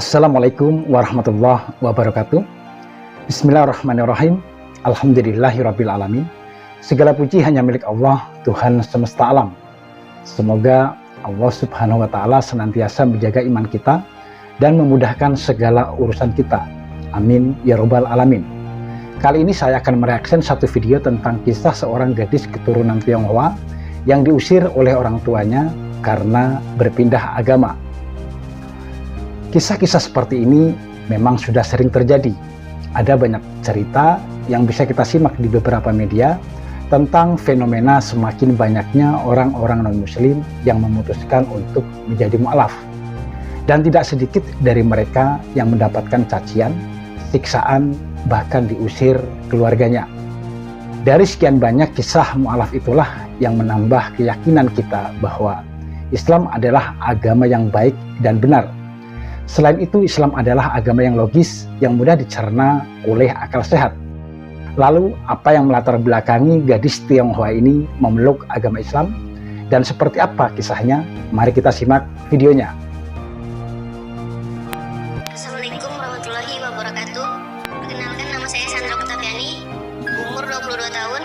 Assalamualaikum warahmatullahi wabarakatuh. Bismillahirrahmanirrahim. Alhamdulillahirabbil alamin. Segala puji hanya milik Allah, Tuhan semesta alam. Semoga Allah Subhanahu wa taala senantiasa menjaga iman kita dan memudahkan segala urusan kita. Amin ya rabbal alamin. Kali ini saya akan mereaksi satu video tentang kisah seorang gadis keturunan Tionghoa yang diusir oleh orang tuanya karena berpindah agama. Kisah-kisah seperti ini memang sudah sering terjadi. Ada banyak cerita yang bisa kita simak di beberapa media tentang fenomena semakin banyaknya orang-orang non-muslim yang memutuskan untuk menjadi mu'alaf. Dan tidak sedikit dari mereka yang mendapatkan cacian, siksaan, bahkan diusir keluarganya. Dari sekian banyak kisah mu'alaf itulah yang menambah keyakinan kita bahwa Islam adalah agama yang baik dan benar. Selain itu, Islam adalah agama yang logis, yang mudah dicerna oleh akal sehat. Lalu, apa yang melatar belakangi gadis Tionghoa ini memeluk agama Islam? Dan seperti apa kisahnya? Mari kita simak videonya. Assalamualaikum warahmatullahi wabarakatuh. Perkenalkan, nama saya Sandra Oktaviani, umur 22 tahun,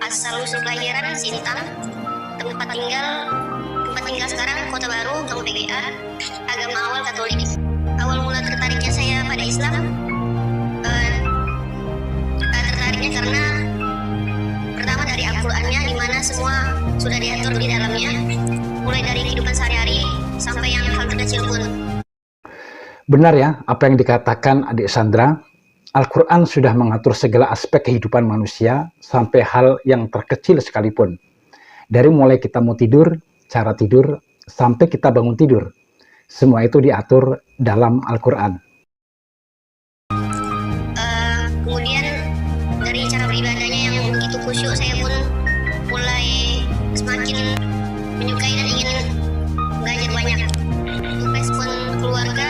asal usul kelahiran Sintang, tempat tinggal sekarang Kota Baru, Kampung PGA, agama awal Katolik. Awal mula tertariknya saya pada Islam, tertariknya karena pertama dari Al-Qur'annya, di mana semua sudah diatur di dalamnya, mulai dari kehidupan sehari-hari sampai yang hal terkecil pun. Benar ya, apa yang dikatakan adik Sandra. Al-Quran sudah mengatur segala aspek kehidupan manusia sampai hal yang terkecil sekalipun. Dari mulai kita mau tidur, cara tidur, sampai kita bangun tidur. Semua itu diatur dalam Al-Quran. Kemudian dari cara beribadahnya yang begitu khusyuk, saya pun mulai semakin menyukai dan ingin belajar banyak. Untuk respon keluarga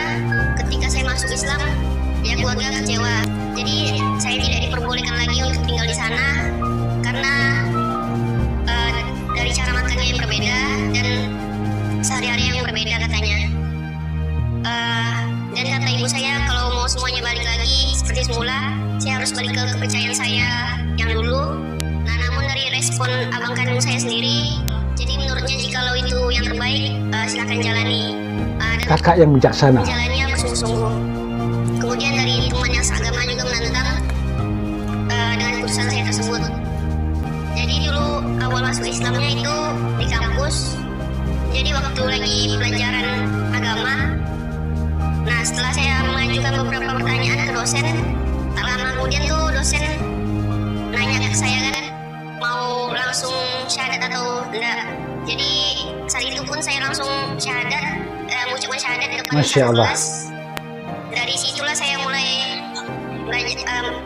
ketika saya masuk Islam, ya keluarga kecewa. Jadi saya tidak diperbolehkan lagi untuk tinggal di sana karena dari cara makannya yang berbeda dan sehari-hari yang berbeda katanya. Dan kata ibu saya, kalau mau semuanya balik lagi seperti semula, saya harus balik ke kepercayaan saya yang dulu. Nah, namun dari respon abang kandung saya sendiri, jadi menurutnya jikalau itu yang terbaik, silakan jalani. Kakak yang bijaksana. Jalannya bersungguh-sungguh. Kemudian dari teman yang seagama juga menantang dengan keputusan saya tersebut. Jadi dulu awal masuk Islamnya itu di kampus. Jadi waktu lagi pelajaran agama, nah setelah saya mengajukan beberapa pertanyaan ke dosen, tak lama kemudian tuh dosen nanya ke saya kan, mau langsung syahadat atau enggak. Jadi saat itu pun saya langsung syahadat, mengucapkan syahadat di depan Masya Allah. kelas. Dari situlah saya mulai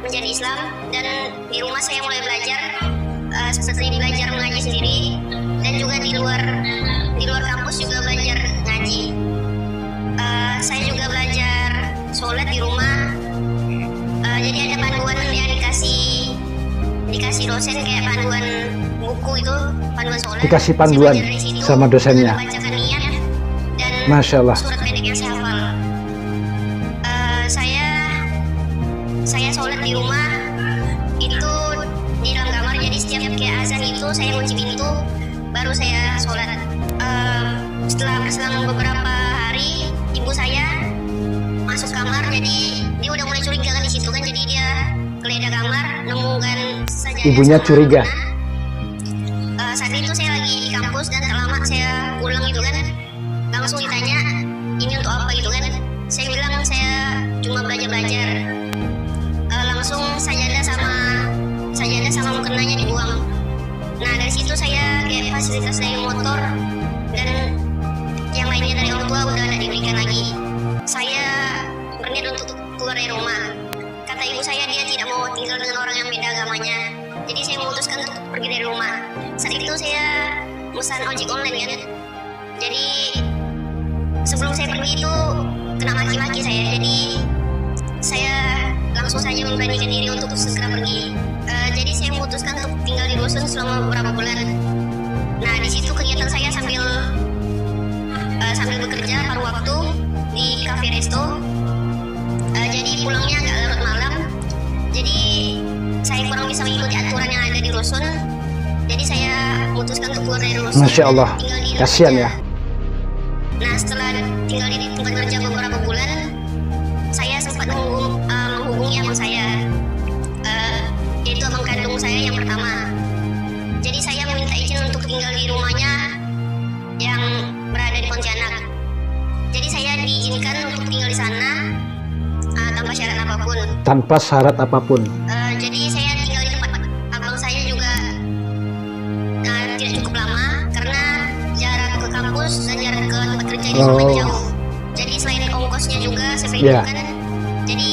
menjadi Islam, dan di rumah saya mulai belajar seperti belajar mengaji sendiri, dan juga di luar kampus juga belajar ngaji. Saya juga belajar sholat di rumah. Jadi ada panduan yang dikasih dosen, kayak panduan buku itu, panduan sholat. Dikasih panduan sama dosennya. Bacakan niat dan Masya Allah. surat pendek yang saya hafal. Saya sholat di rumah itu di dalam kamar. Jadi setiap kayak azan itu saya kunci pintu, baru saya sholat. Setelah berselang beberapa hari, ibu saya masuk kamar, jadi dia udah mulai curiga kan di situ kan, jadi dia geledah kamar, nemukan sajadah. Ibunya curiga. Saat itu saya lagi di kampus dan tak lama saya pulang gitu kan, langsung ditanya ini untuk apa gitu kan. Saya bilang saya cuma belajar. Langsung sajadah sama mukenanya dibuang. Nah, dari situ saya kayak fasilitas dari motor dan yang lainnya dari orang tua udah tidak diberikan lagi. Saya berniat untuk keluar dari rumah. Kata ibu saya, dia tidak mau tinggal dengan orang yang beda agamanya. Jadi saya memutuskan untuk pergi dari rumah. Saat itu saya pesan ojek online kan. Jadi sebelum saya pergi itu kena maki-maki saya. Jadi saya langsung saja memberanikan diri untuk segera pergi. Jadi saya memutuskan untuk tinggal di rusun selama beberapa bulan. Nah, di situ kegiatan saya sambil bekerja paruh waktu di cafe resto. Jadi pulangnya agak larut malam. Jadi saya kurang bisa mengikuti aturan yang ada di rusun. Jadi saya memutuskan untuk keluar dari rusun. Masya Allah, kasihan ya. Nah, setelah tinggal di tempat kerja beberapa bulan, saya sempat menghubungi abang saya, yaitu abang kandung saya yang pertama. Jadi saya meminta izin untuk tinggal di rumahnya yang berada di Pontianak. Jadi saya diizinkan untuk tinggal di sana tanpa syarat apapun. Tanpa syarat apapun. Jadi saya tinggal di tempat abang saya juga tidak cukup lama karena jarak ke kampus dan jarak ke tempat kerja ini lumayan jauh. Jadi selain ongkosnya juga saya perhitungkan, jadi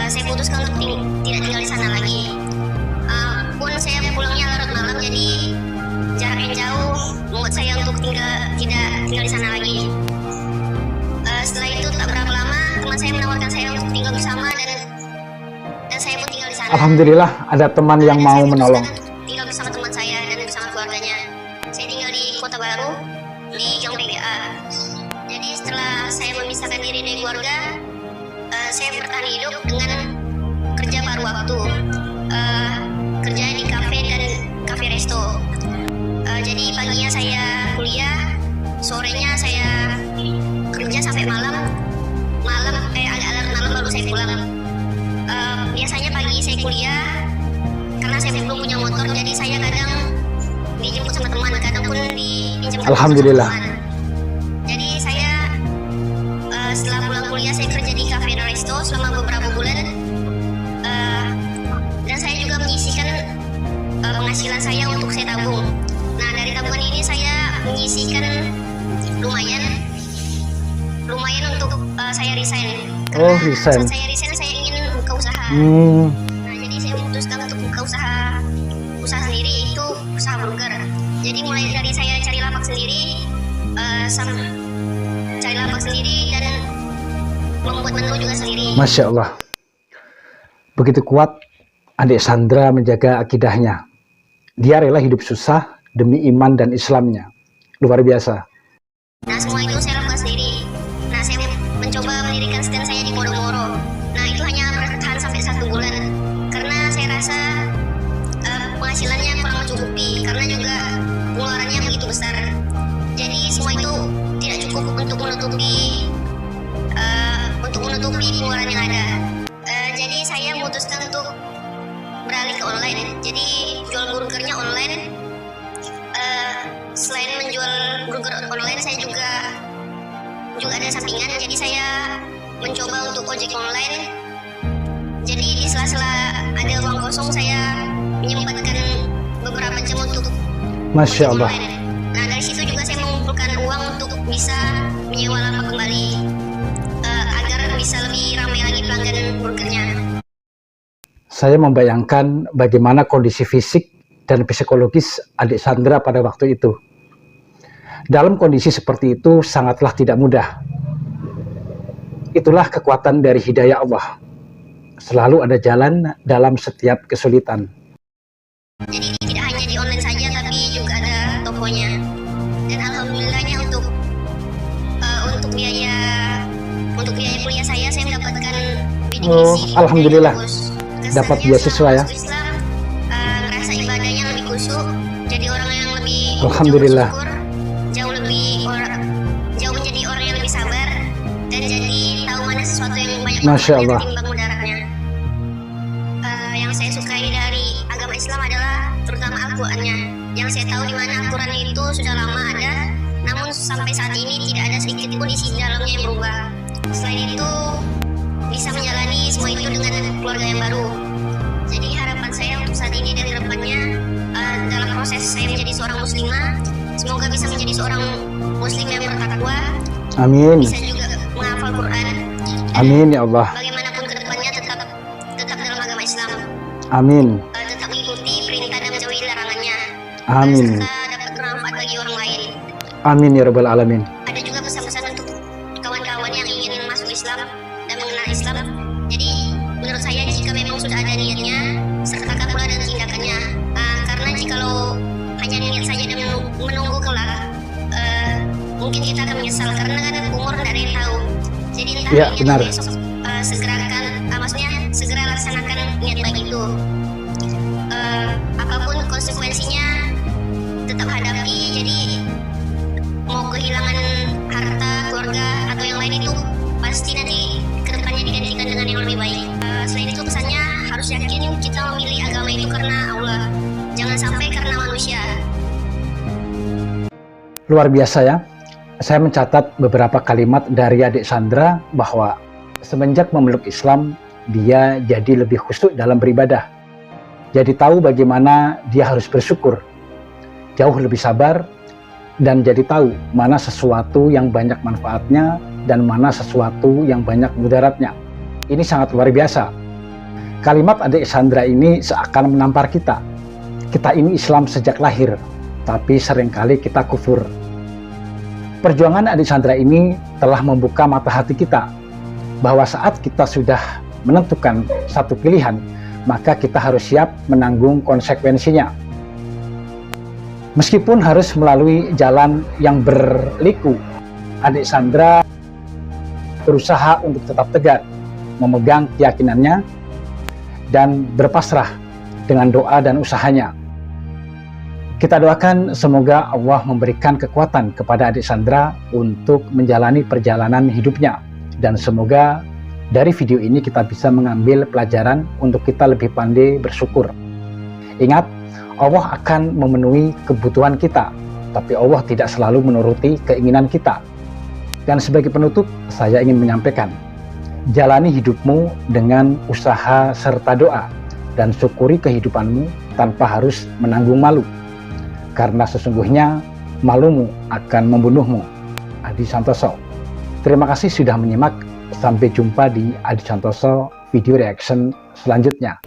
saya putuskan untuk tidak tinggal di sana lagi. Pun saya pulangnya larut malam, jadi jarak yang jauh membuat saya untuk tidak tinggal di sana lagi. Setelah itu tak berapa lama teman saya menawarkan saya untuk tinggal bersama dan saya pun tinggal di sana. Alhamdulillah ada teman yang Dan mau saya menolong. putuskan tinggal bersama teman saya dan bersama keluarganya. Saya tinggal di Kota Baru di Jong PGA. Jadi setelah saya memisahkan diri dari keluarga, saya bertahan hidup dengan kerja paruh waktu, kerja di kafe dan kafe resto. Jadi paginya saya kuliah, sorenya saya kerja sampai malam agak larut malam baru saya pulang. Biasanya pagi saya kuliah, karena saya belum punya motor, jadi saya kadang dijemput sama teman, kadang pun dipinjamkan Alhamdulillah. sama teman. Jadi saya setelah pulang kuliah saya kerja di cafe dan resto selama beberapa bulan, dan saya juga menyisihkan penghasilan saya untuk saya tabung. Nah, dari tabungan ini saya menyisihkan lumayan untuk saya resign. Oh, resign. Saat saya resign saya ingin buka usaha. Nah, jadi saya memutuskan untuk buka usaha sendiri, yaitu usaha burger. Jadi mulai dari saya cari lapak sendiri, dan membuat menu juga sendiri. Masya Allah. Begitu kuat adik Sandra menjaga akidahnya. Dia rela hidup susah demi iman dan Islamnya. Luar biasa. Nah, semua itu saya lakukan sendiri. Nah, saya mencoba mendirikan stand saya di Moro-Moro. Nah, itu hanya bertahan sampai 1 bulan. Karena saya rasa penghasilannya kurang mencukupi. Karena juga pengeluarannya begitu besar. Jadi semua itu tidak cukup untuk menutupi pengeluaran yang ada. Jadi saya memutuskan untuk beralih ke online. Jadi jual burgernya online. Selain menjual burger online, saya juga ada sampingan. Jadi saya mencoba untuk ojek online. Jadi di sela-sela ada ruang kosong, saya menyempatkan beberapa jam untuk Masya ojek Allah. online. Nah, dari situ juga saya mengumpulkan uang untuk bisa menyewa lapak kembali, agar bisa lebih ramai lagi pelanggan burgernya. Saya membayangkan bagaimana kondisi fisik dan psikologis adik Sandra pada waktu itu. Dalam kondisi seperti itu sangatlah tidak mudah. Itulah kekuatan dari hidayah Allah. Selalu ada jalan dalam setiap kesulitan. Jadi tidak hanya di online saja, tapi juga ada tokonya. Dan alhamdulillahnya untuk biaya kuliah saya mendapatkan bidik misi. Alhamdulillah. Dapat beasiswa ya. Islam, ngerasa ibadahnya lebih khusyuk, jadi orang yang lebih Alhamdulillah. jauh menjadi orang yang lebih sabar, dan jadi tahu mana sesuatu yang banyak Masya Allah. ketimbang mudaratnya. Yang saya sukai dari agama Islam adalah terutama Al-Qur'annya. Yang saya tahu di mana Al-Qur'an itu sudah lama ada, namun sampai saat ini tidak ada sedikit pun isi dalamnya yang berubah. Selain itu, bisa menjalani semua itu dengan keluarga yang baru. Jadi harapan saya untuk saat ini dan harapannya dalam proses saya menjadi seorang muslimah, semoga bisa menjadi seorang muslim yang bertakwa, Amin. bisa juga menghafal Quran. Amin ya Allah. Bagaimanapun kedepannya tetap dalam agama Islam. Amin. Tetap mengikuti perintah dan menjauhi larangannya. Amin. Serta dapat bermanfaat bagi orang lain. Amin ya Rabbal Alamin. Ada juga pesan-pesan untuk kawan-kawan yang ingin masuk Islam dan mengenal Islam. Jadi menurut saya jika memang sudah ada niatnya, sertakan pula dengan tindakannya. Karena jikalau hanya niat saja dan menunggu kelak, mungkin kita akan menyesal karena kan umur tidak ada yang tahu. Ya, benar. Besok segera laksanakan niat baik itu. Apapun konsekuensinya tetap hadapi. Jadi mau kehilangan harta, keluarga atau yang lain itu pasti nanti kedepannya digantikan dengan yang lebih baik. Selain itu pesannya harus yakin kita memilih agama itu karena Allah, jangan sampai karena manusia. Luar biasa ya. Saya mencatat beberapa kalimat dari adik Sandra bahwa semenjak memeluk Islam, dia jadi lebih khusyuk dalam beribadah. Jadi tahu bagaimana dia harus bersyukur, jauh lebih sabar, dan jadi tahu mana sesuatu yang banyak manfaatnya dan mana sesuatu yang banyak mudaratnya. Ini sangat luar biasa. Kalimat adik Sandra ini seakan menampar kita. Kita ini Islam sejak lahir, tapi seringkali kita kufur. Perjuangan adik Sandra ini telah membuka mata hati kita bahwa saat kita sudah menentukan satu pilihan, maka kita harus siap menanggung konsekuensinya. Meskipun harus melalui jalan yang berliku, adik Sandra berusaha untuk tetap tegar, memegang keyakinannya, dan berpasrah dengan doa dan usahanya. Kita doakan semoga Allah memberikan kekuatan kepada adik Sandra untuk menjalani perjalanan hidupnya. Dan semoga dari video ini kita bisa mengambil pelajaran untuk kita lebih pandai bersyukur. Ingat, Allah akan memenuhi kebutuhan kita, tapi Allah tidak selalu menuruti keinginan kita. Dan sebagai penutup, saya ingin menyampaikan, jalani hidupmu dengan usaha serta doa, dan syukuri kehidupanmu tanpa harus menanggung malu. Karena sesungguhnya malumu akan membunuhmu. Adi Santoso. Terima kasih sudah menyimak. Sampai jumpa di Adi Santoso video reaction selanjutnya.